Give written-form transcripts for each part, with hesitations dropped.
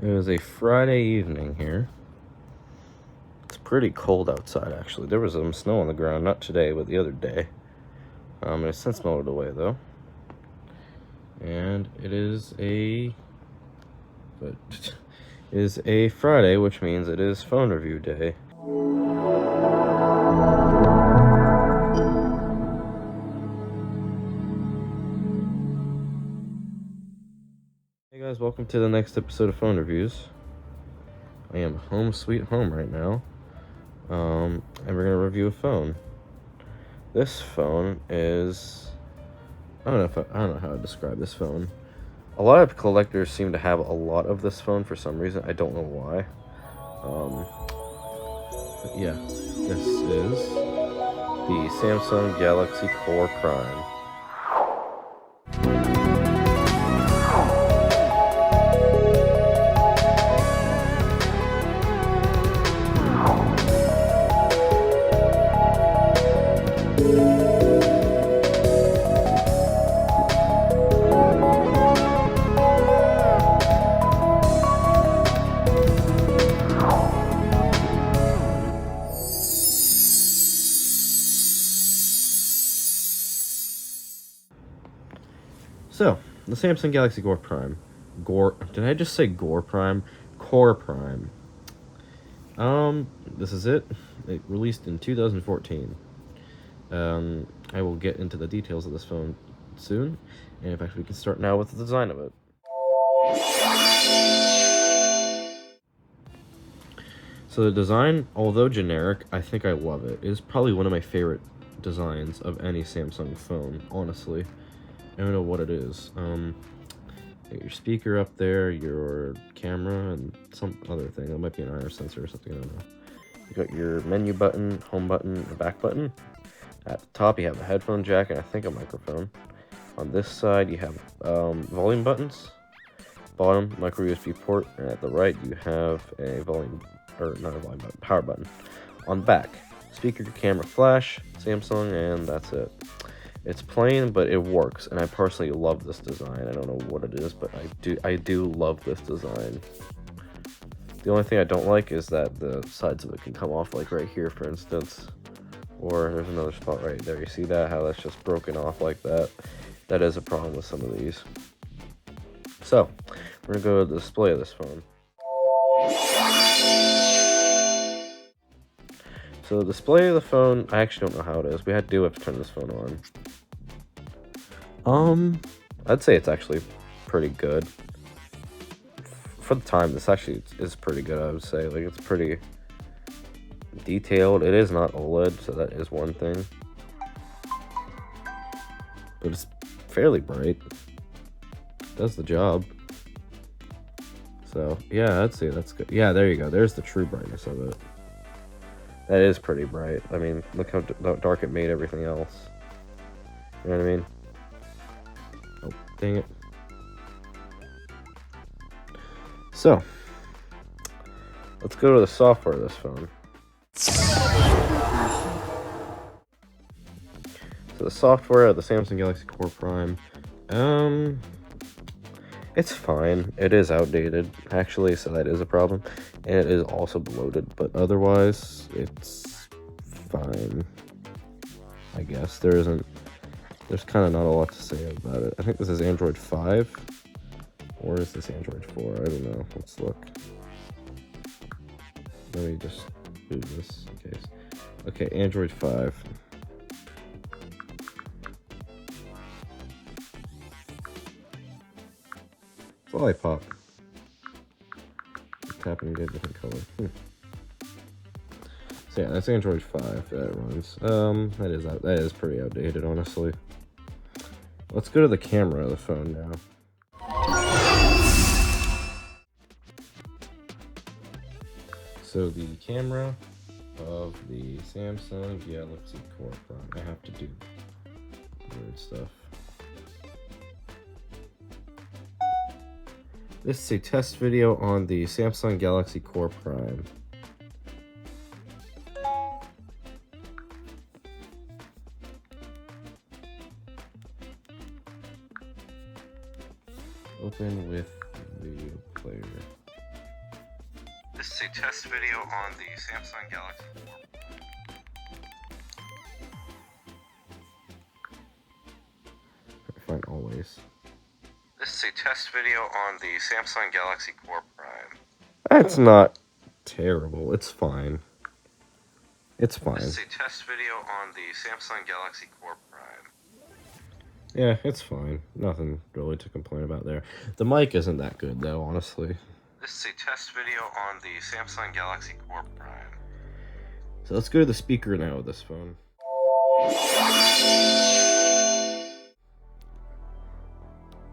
It is a Friday evening here. It's pretty cold outside, actually. There was some snow on the ground, not today, but the other day. It's since melted away, though. And it is a Friday, which means it is phone review day. Hey guys, welcome to the next episode of Phone Reviews. I am home sweet home right now. And we're gonna review a phone. This phone is, I don't know how to describe this phone. A lot of collectors seem to have a lot of this phone for some reason. I don't know why. But yeah, this is the Samsung Galaxy Core Prime. So, the Samsung Galaxy Core Prime. Did I just say Gore Prime? Core Prime. This is it. It released in 2014. I will get into the details of this phone soon. And in fact, we can start now with the design of it. So the design, although generic, I think I love it. It is probably one of my favorite designs of any Samsung phone, honestly. I don't know what it is. Your speaker up there, your camera, and some other thing. That might be an iris sensor or something, I don't know. You got your menu button, home button, and back button. At the top, you have a headphone jack and I think a microphone. On this side, you have volume buttons. Bottom, micro USB port, and at the right, you have a power button. On the back, speaker, camera, flash, Samsung, and that's it. It's plain, but it works, and I personally love this design. I don't know what it is, but I do love this design. The only thing I don't like is that the sides of it can come off, like right here, for instance. Or there's another spot right there. You see that? How that's just broken off like that? That is a problem with some of these. So, we're gonna go to the display of this phone. So the display of the phone, I actually don't know how it is. We do have to turn this phone on. I'd say it's actually pretty good. For the time, this actually is pretty good, I would say. Like, it's pretty detailed. It is not OLED, so that is one thing. But it's fairly bright. Does the job. So, yeah, I'd say that's good. Yeah, there you go. There's the true brightness of it. That is pretty bright. I mean, look how dark it made everything else. You know what I mean? Oh, dang it. So, let's go to the software of this phone. So the software of the Samsung Galaxy Core Prime, it's fine. It is outdated, actually, so that is a problem. And it is also bloated, but otherwise, it's fine. I guess. There's kind of not a lot to say about it. I think this is Android 5. Or is this Android 4? I don't know. Let's look. Let me just do this in case. Okay, Android 5. Lollipop. Tap and get a different color. So yeah, that's Android 5 that runs. That is pretty outdated, honestly. Let's go to the camera of the phone now. So the camera of the Samsung Galaxy Core Prime. I have to do weird stuff. This is a test video on the Samsung Galaxy Core Prime. Open with video player. This is a test video on the Samsung Galaxy 4. Fine, always. This is a test video on the Samsung Galaxy Core Prime. That's not terrible. It's fine. It's fine. This is a test video on the Samsung Galaxy Core Prime. Yeah, it's fine. Nothing really to complain about there. The mic isn't that good, though, honestly. This is a test video on the Samsung Galaxy Core Prime. So let's go to the speaker now with this phone.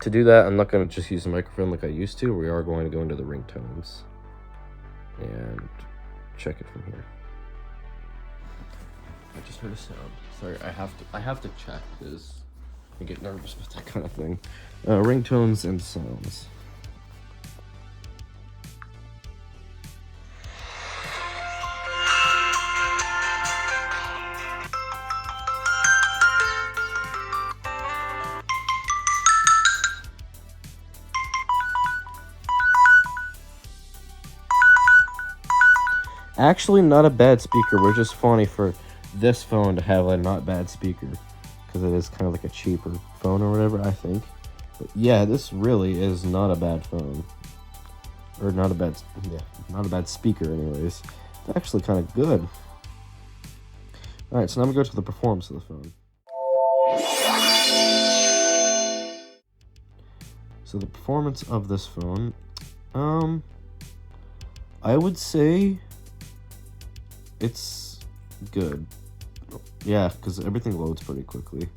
To do that, I'm not going to just use the microphone like I used to. We are going to go into the ringtones and check it from here. I just heard a sound. Sorry, I have to check because I get nervous with that kind of thing. Ringtones and sounds. Actually, not a bad speaker. We're just funny for this phone to have a not bad speaker because it is kind of like a cheaper phone or whatever, I think. But yeah, this really is not a bad phone, or not a bad speaker anyways. It's actually kind of good. All right, so now I'm gonna go to the performance of the phone. So the performance of this phone, I would say it's good. Yeah, because everything loads pretty quickly.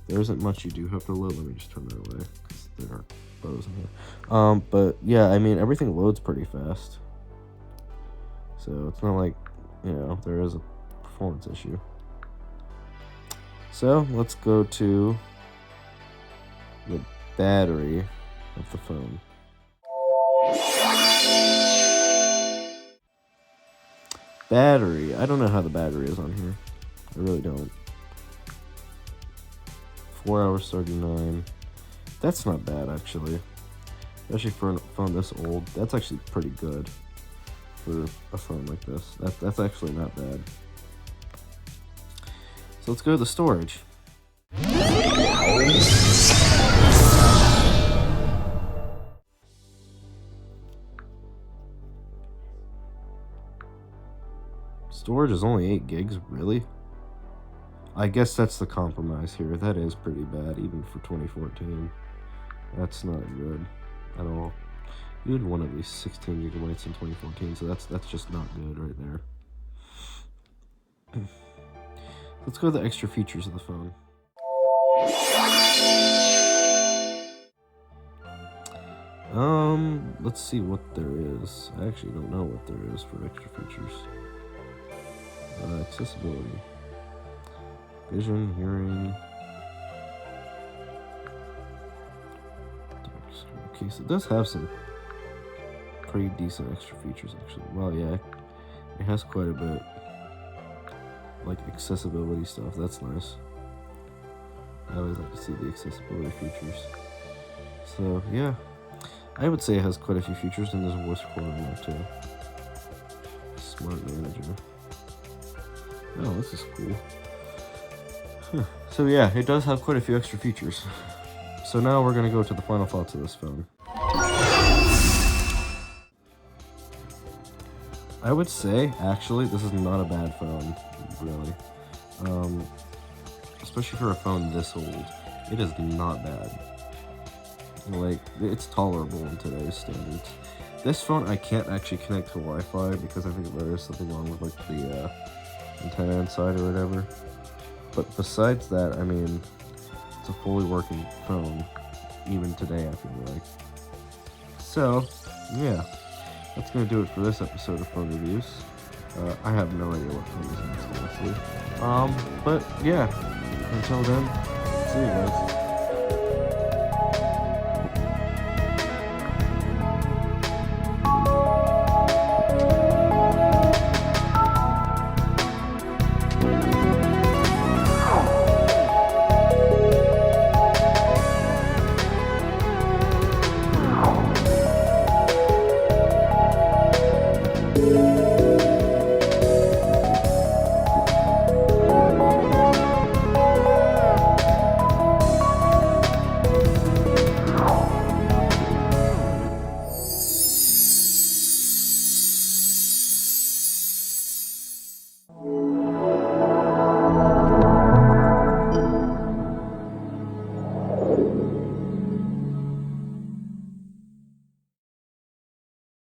There isn't much you do have to load. Let me just turn that away because there are photos in here. But yeah, I mean, everything loads pretty fast. So it's not like, you know, there is a performance issue. So let's go to the battery of the phone. Battery. I don't know how the battery is on here. I really don't. 4 hours 39. That's not bad, actually. Especially for a phone this old. That's actually pretty good for a phone like this. That's actually not bad. So let's go to the storage. Storage is only 8 gigs, really? I guess that's the compromise here. That is pretty bad, even for 2014. That's not good at all. You'd want at least 16 gigabytes in 2014, so that's just not good right there. Let's go to the extra features of the phone. Let's see what there is. I actually don't know what there is for extra features. Accessibility. Vision, hearing. Okay, so it does have some pretty decent extra features, actually. Well, yeah, it has quite a bit. Like accessibility stuff, that's nice. I always like to see the accessibility features. So, yeah. I would say it has quite a few features, and there's a voice recorder in there, too. Smart manager. Oh, this is cool. Huh. So yeah, it does have quite a few extra features. So now we're going to go to the final thoughts of this phone. I would say, actually, this is not a bad phone, really. Especially for a phone this old. It is not bad. Like, it's tolerable in today's standards. This phone I can't actually connect to Wi-Fi because I think there is something wrong with, like, the antenna inside or whatever. But besides that, I mean, it's a fully working phone, even today, I feel like. So, yeah, that's going to do it for this episode of Phone Reviews. I have no idea what phone this is, honestly. But, yeah, until then, see you guys.